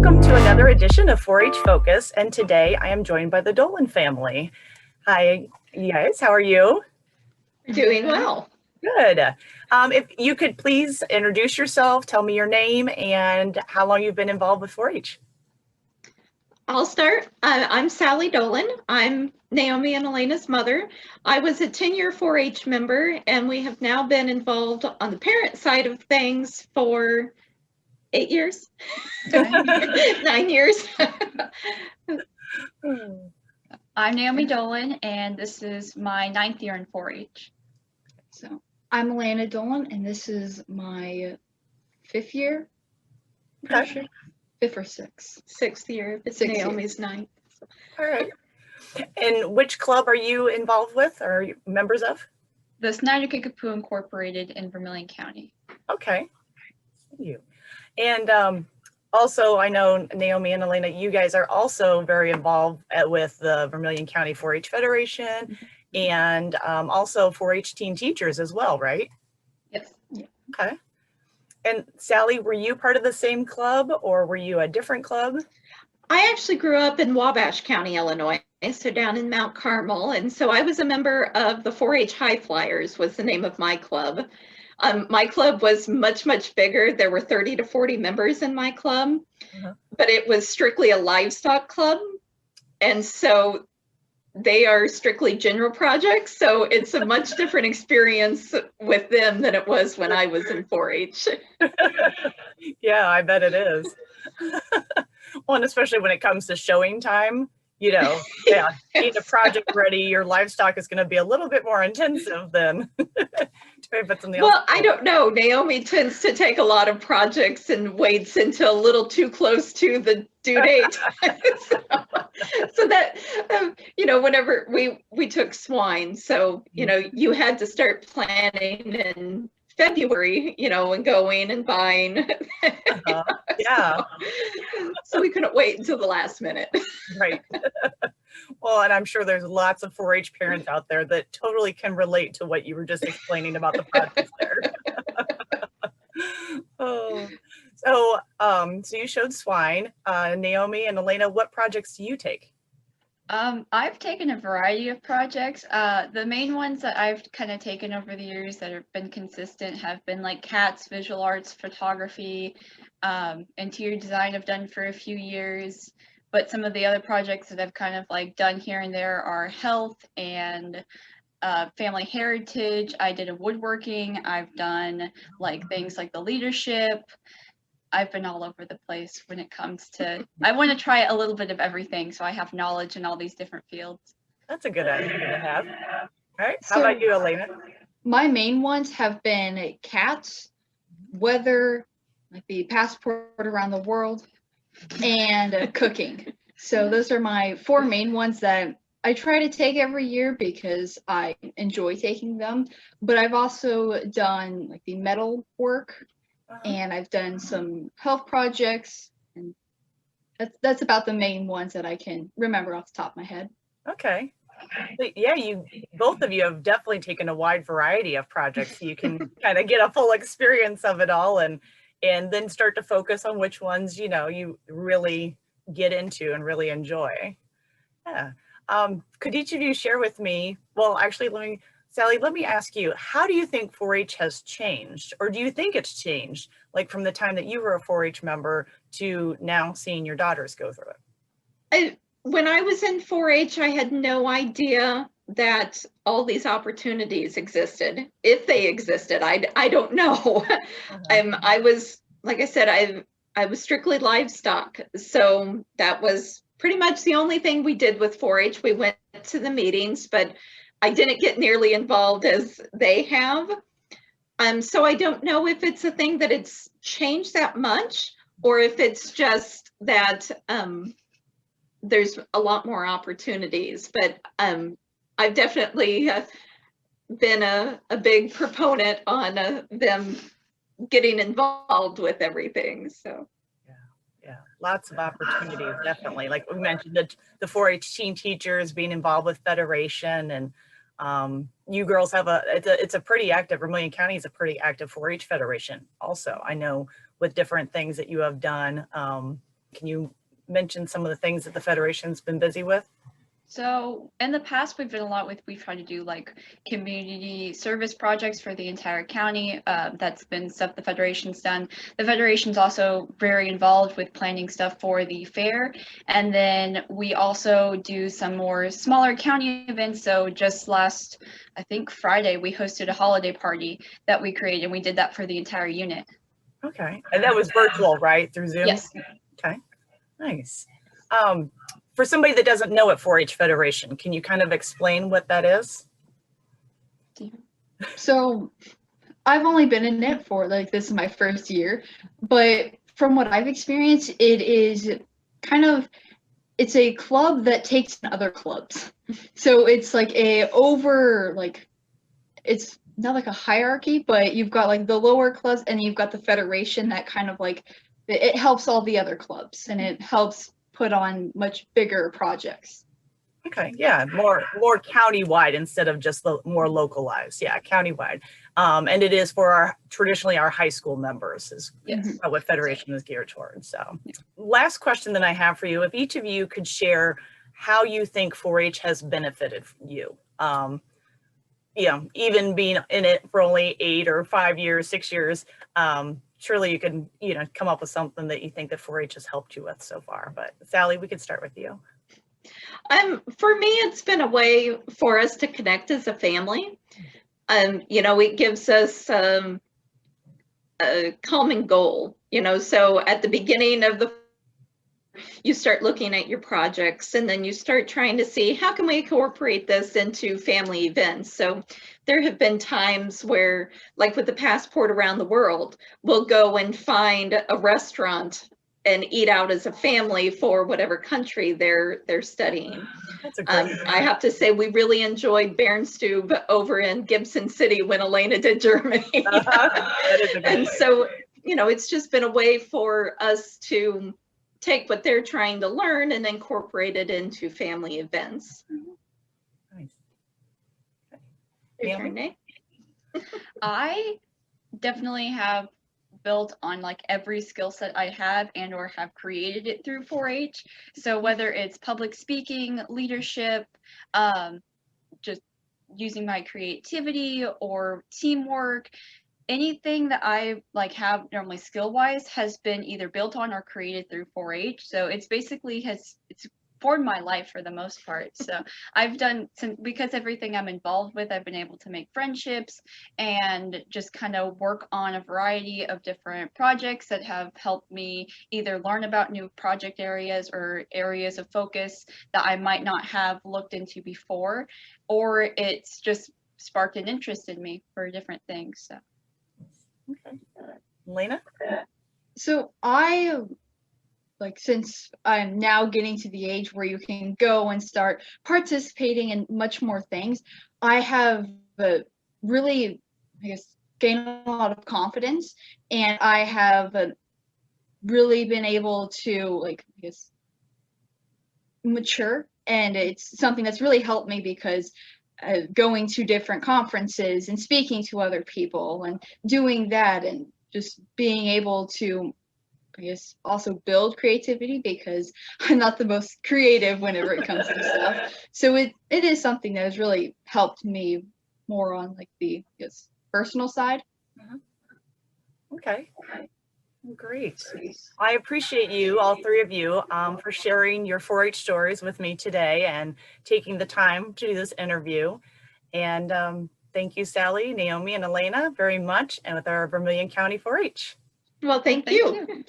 welcome to another edition of 4-H Focus, and today I am joined by the Dolan family. Hi, you guys, how are you? Doing well. Good. If you could please introduce yourself, tell me your name, and how long you've been involved with 4-H. I'll start. I'm Sally Dolan. I'm Naomi and Elena's mother. I was a 10-year 4-H member, and we have now been involved on the parent side of things for 8 years, 9 years. I'm Naomi Dolan, and this is my 9th year in 4-H. So I'm Alana Dolan, and this is my 5th year. Okay. Sure. 5th or 6th. 6th year. It's 6th Naomi's 9th. All right. And which club are you involved with or are you members of? The Snyder Kickapoo Incorporated in Vermilion County. Okay. Thank you. And also, I know Naomi and Elena, you guys are also very involved with the Vermilion County 4-H Federation and also 4-H teen teachers as well, right? Yes. Okay. And Sally, were you part of the same club or were you a different club? I actually grew up in Wabash County, Illinois, so down in Mount Carmel. And so I was a member of the 4-H High Flyers was the name of my club. My club was much, much bigger. There were 30 to 40 members in my club, but it was strictly a livestock club. And so they are strictly general projects. So it's a much different experience with them than it was when I was in 4-H. Yeah, I bet it is. Well, and especially when it comes to showing time, you know, yeah, getting a project ready, your livestock is going to be a little bit more intensive than if it's something else. Well, I don't know. Naomi tends to take a lot of projects and waits until a little too close to the due date. so that, you know, whenever we took swine, so, you know, you had to start planning in February, you know, and going and buying. Yeah. So we couldn't wait until the last minute. Right. Well, and I'm sure there's lots of 4-H parents out there that totally can relate to what you were just explaining about the projects there. Oh, so you showed swine. Naomi and Elena, what projects do you take? I've taken a variety of projects. The main ones that I've kind of taken over the years that have been consistent have been like cats, visual arts, photography, interior design I've done for a few years. But some of the other projects that I've kind of like done here and there are health and family heritage. I did a woodworking. I've done like things like the leadership. I've been all over the place when it comes to, I want to try a little bit of everything so I have knowledge in all these different fields. That's a good idea to have. All right. How So- about you, Elena? My main ones have been cats, weather, like the passport around the world, and cooking. So those are my 4 main ones that I try to take every year because I enjoy taking them. But I've also done like the metal work, and I've done some health projects, and that's about the main ones that I can remember off the top of my head. Okay. Yeah, both of you have definitely taken a wide variety of projects. You can kind of get a full experience of it all and then start to focus on which ones, you know, you really get into and really enjoy. Yeah. Could each of you share with me, well, actually, Sally, let me ask you, how do you think 4-H has changed? Or do you think it's changed, like from the time that you were a 4-H member to now seeing your daughters go through it? When I was in 4-H, I had no idea that all these opportunities existed. If they existed, I don't know. I was, like I said, I was strictly livestock. So that was pretty much the only thing we did with 4-H. We went to the meetings, but I didn't get nearly involved as they have. So I don't know if it's a thing that it's changed that much, or if it's just that there's a lot more opportunities. But I've definitely been a big proponent on them getting involved with everything. So. Yeah, lots of opportunities, definitely. Like we mentioned, the 4-H teen teachers being involved with Federation, and you girls have it's a pretty active, Vermilion County is a pretty active 4-H Federation also. I know with different things that you have done, Can you mention some of the things that the Federation's been busy with? So in the past, we've done a lot with, we've tried to do like community service projects for the entire county. That's been stuff the Federation's done. The Federation's also very involved with planning stuff for the fair. And then we also do some more smaller county events. So just last, I think Friday, we hosted a holiday party that we created, and we did that for the entire unit. Okay, and that was virtual, right, through Zoom? Yes. Okay, nice. For somebody that doesn't know at 4-H Federation, can you kind of explain what that is? So I've only been in it for like, this is my first year, but from what I've experienced, it is kind of, it's a club that takes in other clubs. So it's like it's not like a hierarchy, but you've got like the lower clubs and you've got the Federation that kind of like, it helps all the other clubs and it helps put on much bigger projects. Okay, yeah, more county-wide instead of just the more localized. Yeah, county-wide. And it is for traditionally our high school members is Yes. what Federation is geared towards. So last question that I have for you, if each of you could share how you think 4-H has benefited you. Even being in it for only 8 or 5 years, 6 years, surely you can, come up with something that you think that 4-H has helped you with so far. But Sally, we could start with you. For me, it's been a way for us to connect as a family. It gives us a common goal, so at the beginning of you start looking at your projects and then you start trying to see how can we incorporate this into family events. So there have been times where, like with the Passport Around the World, we'll go and find a restaurant and eat out as a family for whatever country they're studying. That's a great I have to say we really enjoyed Bernstube over in Gibson City when Elena did Germany. That is a good And so, it's just been a way for us to take what they're trying to learn and incorporate it into family events. Nice. Your turn, Nate. I definitely have built on like every skill set I have and or have created it through 4-H. So whether it's public speaking, leadership, just using my creativity or teamwork, anything that I like have normally skill wise has been either built on or created through 4-H. So it's basically it's formed my life for the most part. So I've done because everything I'm involved with, I've been able to make friendships and just kind of work on a variety of different projects that have helped me either learn about new project areas or areas of focus that I might not have looked into before, or it's just sparked an interest in me for different things. So. Okay. Elena? So since I'm now getting to the age where you can go and start participating in much more things, I have really, gained a lot of confidence, and I have really been able to, mature, and it's something that's really helped me because going to different conferences and speaking to other people and doing that and just being able to also build creativity because I'm not the most creative whenever it comes to stuff. So it is something that has really helped me more on the personal side. Okay. Great. I appreciate you, all three of you, for sharing your 4-H stories with me today and taking the time to do this interview. And thank you, Sally, Naomi, and Elena very much, and with our Vermilion County 4-H. Well, thank you.